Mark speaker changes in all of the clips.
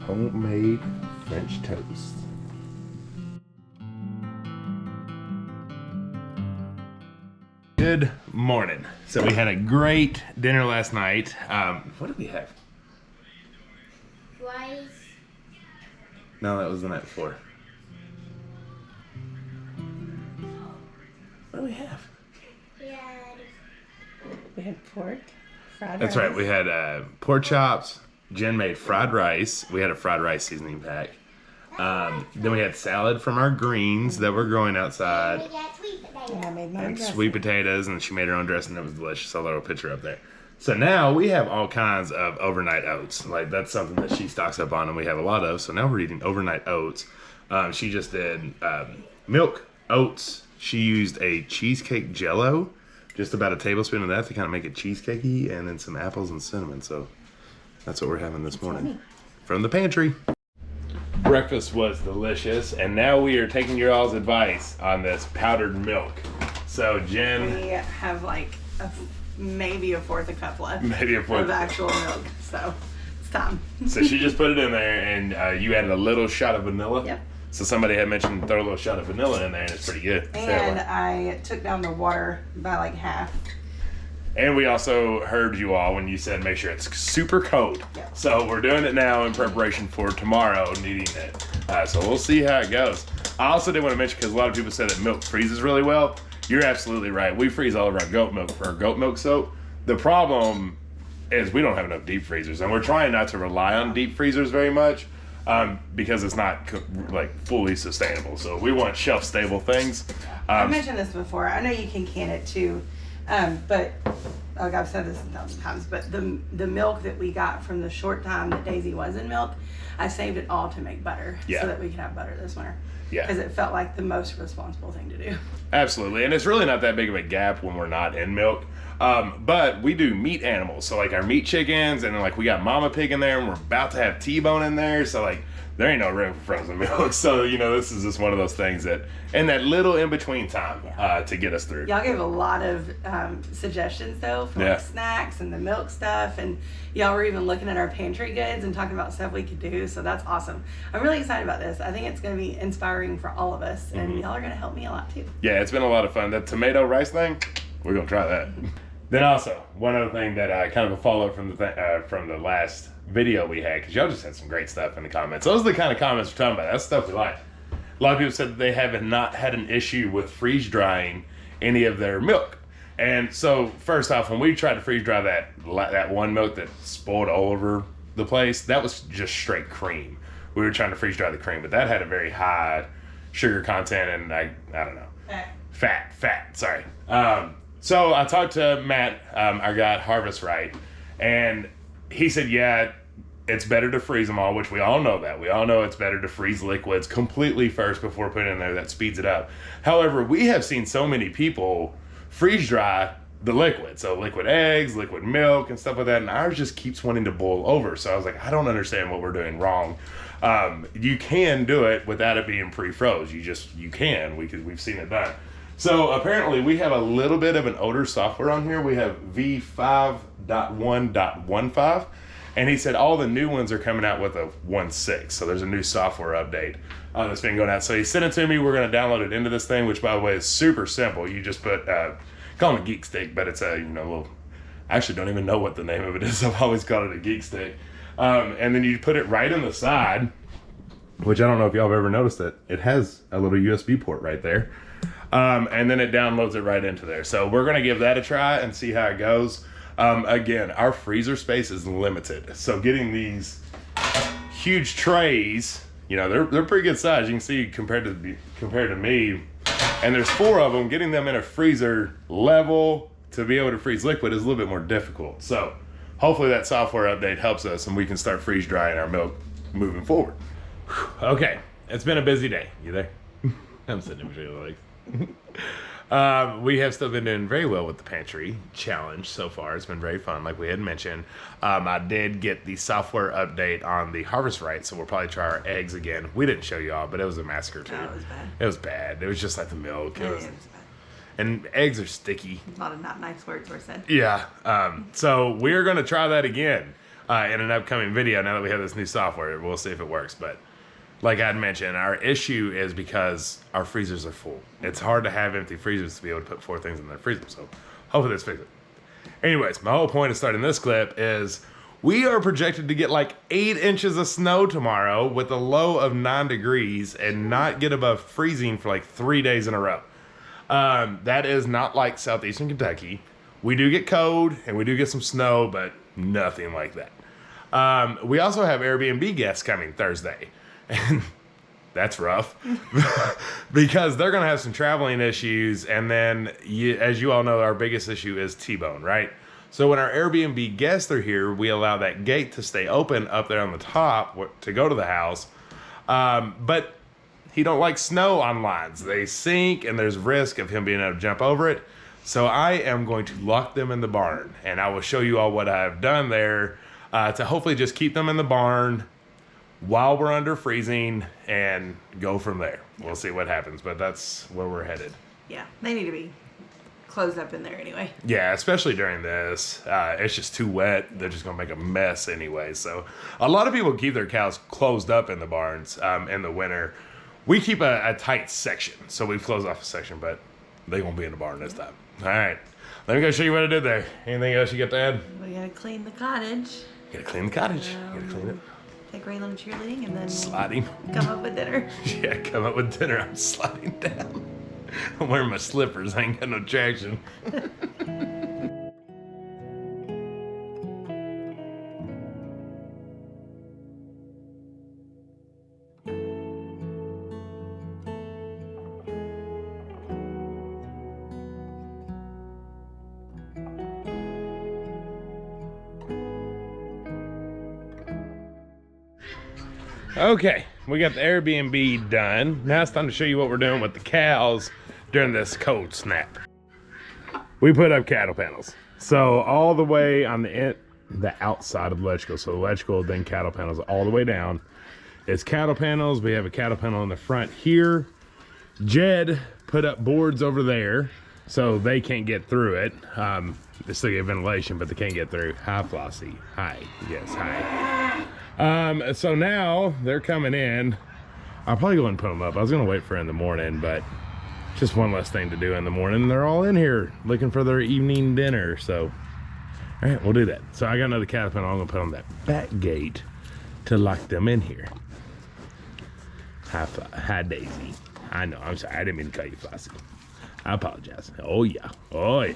Speaker 1: homemade French toast. Good morning. So we had a great dinner last night. What did we have?
Speaker 2: Rice.
Speaker 1: No, that was the night before. What do we have?
Speaker 2: We had
Speaker 3: pork, fried rice.
Speaker 1: That's right. We had pork chops. Jen made fried rice. We had a fried rice seasoning pack. Then we had salad from our greens that were growing outside.
Speaker 2: We got sweet potatoes.
Speaker 3: And I made my own
Speaker 1: And
Speaker 3: dressing.
Speaker 1: sweet potatoes, and she made her own dressing. It was delicious. I'll little picture up there. So now we have all kinds of overnight oats. Like, that's something that she stocks up on, and we have a lot of. So now we're eating overnight oats. She just did milk, oats. She used a cheesecake Jell-O, just about a tablespoon of that to kind of make it cheesecakey, and then some apples and cinnamon. So that's what we're having this morning from the pantry. Breakfast was delicious, and now we are taking your all's advice on this powdered milk. So Jen,
Speaker 3: We have like maybe a fourth a cup left.
Speaker 1: Maybe a fourth.
Speaker 3: Of actual milk, so it's time.
Speaker 1: so she just put it in there, and you added a little shot of vanilla.
Speaker 3: Yep.
Speaker 1: So somebody had mentioned throw a little shot of vanilla in there, and it's pretty good.
Speaker 3: And I took down the water by like half.
Speaker 1: And we also heard you all when you said make sure it's super cold.
Speaker 3: Yeah.
Speaker 1: So we're doing it now in preparation for tomorrow needing it. So we'll see how it goes. I also did want to mention, because a lot of people said that milk freezes really well. You're absolutely right. We freeze all of our goat milk for our goat milk soap. The problem is we don't have enough deep freezers, and we're trying not to rely on deep freezers very much because it's not like fully sustainable. So we want shelf stable things.
Speaker 3: I mentioned this before. I know you can can it too, but like I've said this 1,000 times, but the milk that we got from the short time that Daisy was in milk, I saved it all to make butter so that we could have butter this winter.
Speaker 1: Yeah.
Speaker 3: Because it felt like the most responsible thing to do.
Speaker 1: Absolutely, and it's really not that big of a gap when we're not in milk. But we do meat animals, so like our meat chickens, and then like we got mama pig in there, and we're about to have T-bone in there, so like there ain't no room for frozen milk. So, you know, this is just one of those things that, in that little in-between time to get us through.
Speaker 3: Y'all gave a lot of suggestions, though, for like snacks and the milk stuff. And y'all were even looking at our pantry goods and talking about stuff we could do. So that's awesome. I'm really excited about this. I think it's going to be inspiring for all of us. And y'all are going to help me a lot, too.
Speaker 1: Yeah, it's been a lot of fun. That tomato rice thing, we're going to try that. Then also, one other thing that kind of a follow-up from the last video we had, because y'all just had some great stuff in the comments. Those are the kind of comments we're talking about. That's stuff we like. A lot of people said that they have not had an issue with freeze drying any of their milk. And so, first off, when we tried to freeze dry that one milk that spoiled all over the place, that was just straight cream. We were trying to freeze dry the cream, but that had a very high sugar content, and I don't know. Fat, sorry. So I talked to Matt, our guy at Harvest Right, and he said, yeah, it's better to freeze them all, which we all know that. We all know it's better to freeze liquids completely first before putting it in there. That speeds it up. However, we have seen so many people freeze dry the liquid. So liquid eggs, liquid milk, and stuff like that, and ours just keeps wanting to boil over. So I was like, I don't understand what we're doing wrong. You can do it without it being pre-froze. You can. We've seen it done. So apparently we have a little bit of an older software on here. We have V5.1.15, and he said all the new ones are coming out with a 1.6. So there's a new software update that's been going out. So he sent it to me. We're going to download it into this thing, which by the way is super simple. You just put, call it a Geek Stick, but it's a little. I actually don't even know what the name of it is. I've always called it a Geek Stick. And then you put it right in the side, which I don't know if y'all have ever noticed it. It has a little USB port right there. And then it downloads it right into there. So we're going to give that a try and see how it goes. Again, our freezer space is limited. So getting these huge trays, they're pretty good size. You can see compared to me, and there's 4 of them. Getting them in a freezer level to be able to freeze liquid is a little bit more difficult. So hopefully that software update helps us and we can start freeze drying our milk moving forward. Okay, it's been a busy day. You there? I'm sitting in between the legs. We have still been doing very well with the pantry challenge so far. It's been very fun, like we had mentioned. I did get the software update on the Harvest Right, so we'll probably try our eggs again. We didn't show y'all, but it was a massacre too.
Speaker 3: No, it was bad.
Speaker 1: It was bad. It was just like the milk.
Speaker 3: It was bad.
Speaker 1: And eggs are sticky.
Speaker 3: A lot of not nice words were said.
Speaker 1: Yeah. So we're going to try that again. in an upcoming video now that we have this new software. We'll see if it works. But like I'd mentioned, our issue is because our freezers are full. It's hard to have empty freezers to be able to put 4 things in their freezer. So hopefully this fixes it. Anyways, my whole point of starting this clip is we are projected to get like 8 inches of snow tomorrow with a low of 9 degrees and not get above freezing for like 3 days in a row. That is not like southeastern Kentucky. We do get cold and we do get some snow, but nothing like that. We also have Airbnb guests coming Thursday, and that's rough because they're going to have some traveling issues. And then, as you all know, our biggest issue is T-bone, right? So when our Airbnb guests are here, we allow that gate to stay open up there on the top to go to the house. But he don't like snow on lines. They sink, and there's risk of him being able to jump over it. So I am going to lock them in the barn, and I will show you all what I've done there to hopefully just keep them in the barn while we're under freezing and go from there. We'll see what happens, but that's where we're headed.
Speaker 3: Yeah, they need to be closed up in there anyway.
Speaker 1: Yeah, especially during this. It's just too wet. They're just going to make a mess anyway. So a lot of people keep their cows closed up in the barns in the winter. We keep a tight section, so we've closed off a section, but they're going to be in the barn this time. All right, let me go show you what I did there. Anything else you got to add?
Speaker 3: We got to clean the cottage.
Speaker 1: Gotta clean the cottage. Gotta clean it.
Speaker 3: Take Raylan cheerleading and then
Speaker 1: sliding.
Speaker 3: Come up with dinner.
Speaker 1: Yeah, come up with dinner. I'm sliding down. I'm wearing my slippers. I ain't got no traction. Okay, we got the Airbnb done. Now it's time to show you what we're doing with the cows during this cold snap. We put up cattle panels. So all the way on the outside of the electrical. So electrical, then cattle panels all the way down. It's cattle panels. We have a cattle panel in the front here. Jed put up boards over there so they can't get through it. They still get ventilation, but they can't get through. Hi, Flossie. Hi. Yes, hi. So now they're coming in. I'll probably go and put them up. I was gonna wait for in the morning, but just one less thing to do in the morning. They're all in here looking for their evening dinner. So, all right, we'll do that. So I got another cattle panel. I'm gonna put on that back gate to lock them in here. Hi, Daisy. I know, I'm sorry. I didn't mean to call you Flossie. I apologize. Oh yeah, oh yeah.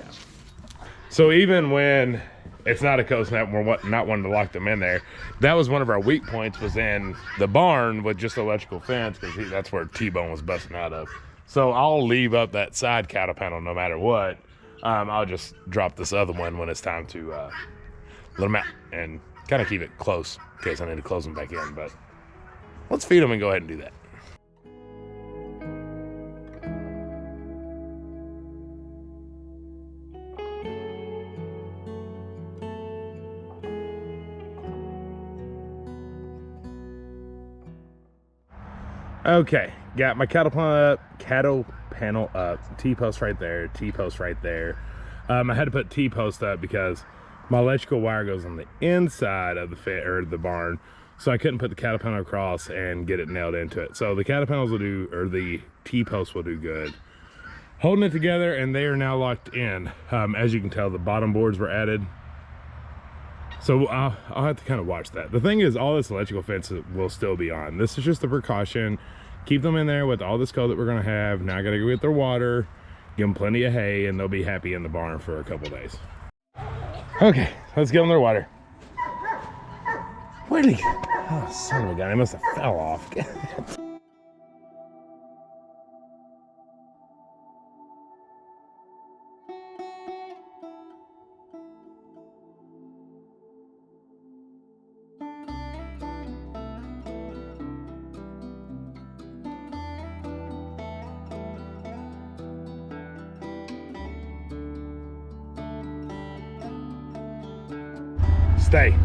Speaker 1: So even when it's not a cold snap, we're not wanting to lock them in there. That was one of our weak points, was in the barn with just electrical fence, because that's where T-bone was busting out of. So I'll leave up that side cattle panel no matter what. I'll just drop this other one when it's time to let them out and kind of keep it close in case I need to close them back in. But let's feed them and go ahead and do that. Okay, got my cattle panel up, T-post right there, T-post right there. I had to put T-post up because my electrical wire goes on the inside of the barn, so I couldn't put the cattle panel across and get it nailed into it. So the cattle panels will do, or the T-post will do good. Holding it together, and they are now locked in. As you can tell, the bottom boards were added. So I'll have to kind of watch that. The thing is, all this electrical fence will still be on. This is just a precaution. Keep them in there with all this cold that we're gonna have. Now I gotta go get their water, give them plenty of hay, and they'll be happy in the barn for a couple days. Okay, let's give them their water. Where'd he go? Oh, son of a gun, he must have fell off. Stay.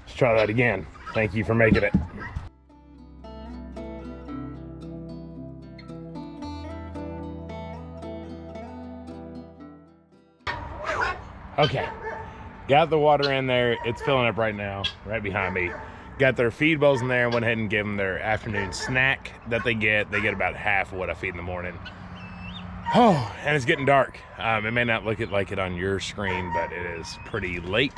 Speaker 1: Let's try that again. Thank you for making it. Okay, Got the water in there. It's filling up right now, right behind me. Got their feed bowls in there and went ahead and gave them their afternoon snack that they get. They get about half of what I feed in the morning. Oh, and it's getting dark. It may not look like it on your screen, but it is pretty late.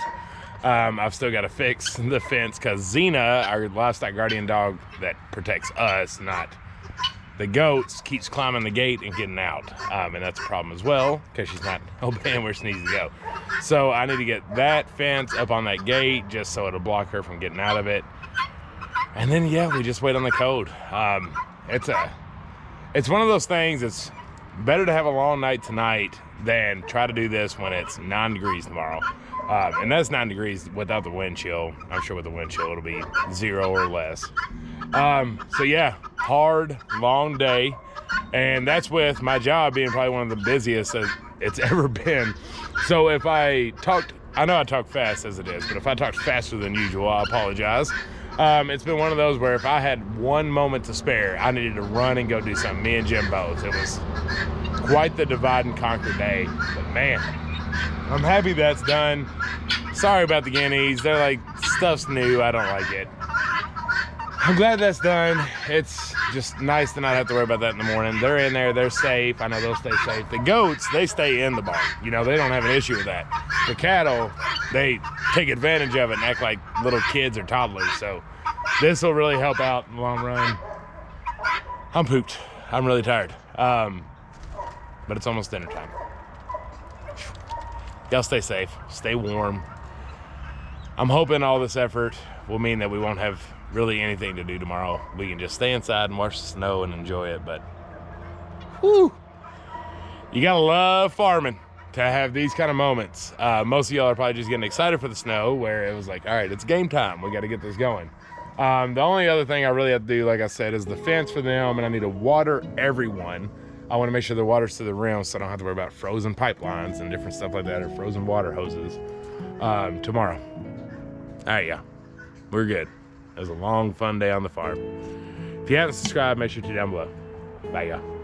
Speaker 1: I've still got to fix the fence because Xena, our livestock guardian dog that protects us, not the goats, keeps climbing the gate and getting out. And that's a problem as well because she's not obeying where she needs to go. So I need to get that fence up on that gate just so it'll block her from getting out of it. And then, yeah, we just wait on the code. It's one of those things. It's better to have a long night tonight than try to do this when it's 9 degrees tomorrow. And that's 9 degrees without the wind chill. I'm sure with the wind chill, it'll be 0 or less. So yeah, hard, long day. And that's with my job being probably one of the busiest that it's ever been. So if I know I talk fast as it is, but if I talked faster than usual, I apologize. It's been one of those where if I had 1 moment to spare, I needed to run and go do something. Me and Jim both. It was quite the divide and conquer day. But man, I'm happy that's done. Sorry about the guineas. They're like, stuff's new. I don't like it. I'm glad that's done. It's just nice to not have to worry about that in the morning. They're in there. They're safe. I know they'll stay safe. The goats, they stay in the barn. You know, they don't have an issue with that. The cattle, they take advantage of it and act like little kids or toddlers. So this will really help out in the long run. I'm pooped. I'm really tired. But it's almost dinner time. Y'all stay safe. Stay warm. I'm hoping all this effort will mean that we won't have really anything to do tomorrow. We can just stay inside and watch the snow and enjoy it. But whew, you gotta love farming to have these kind of moments. Most of y'all are probably just getting excited for the snow, where it was like, all right, it's game time. We got to get this going. The only other thing I really have to do, like I said, is the fence for them, and I need to water everyone. I want to make sure the water's to the rim so I don't have to worry about frozen pipelines and different stuff like that, or frozen water hoses tomorrow. All right, yeah, we're good. It was a long, fun day on the farm. If you haven't subscribed, make sure to down below. Bye, y'all.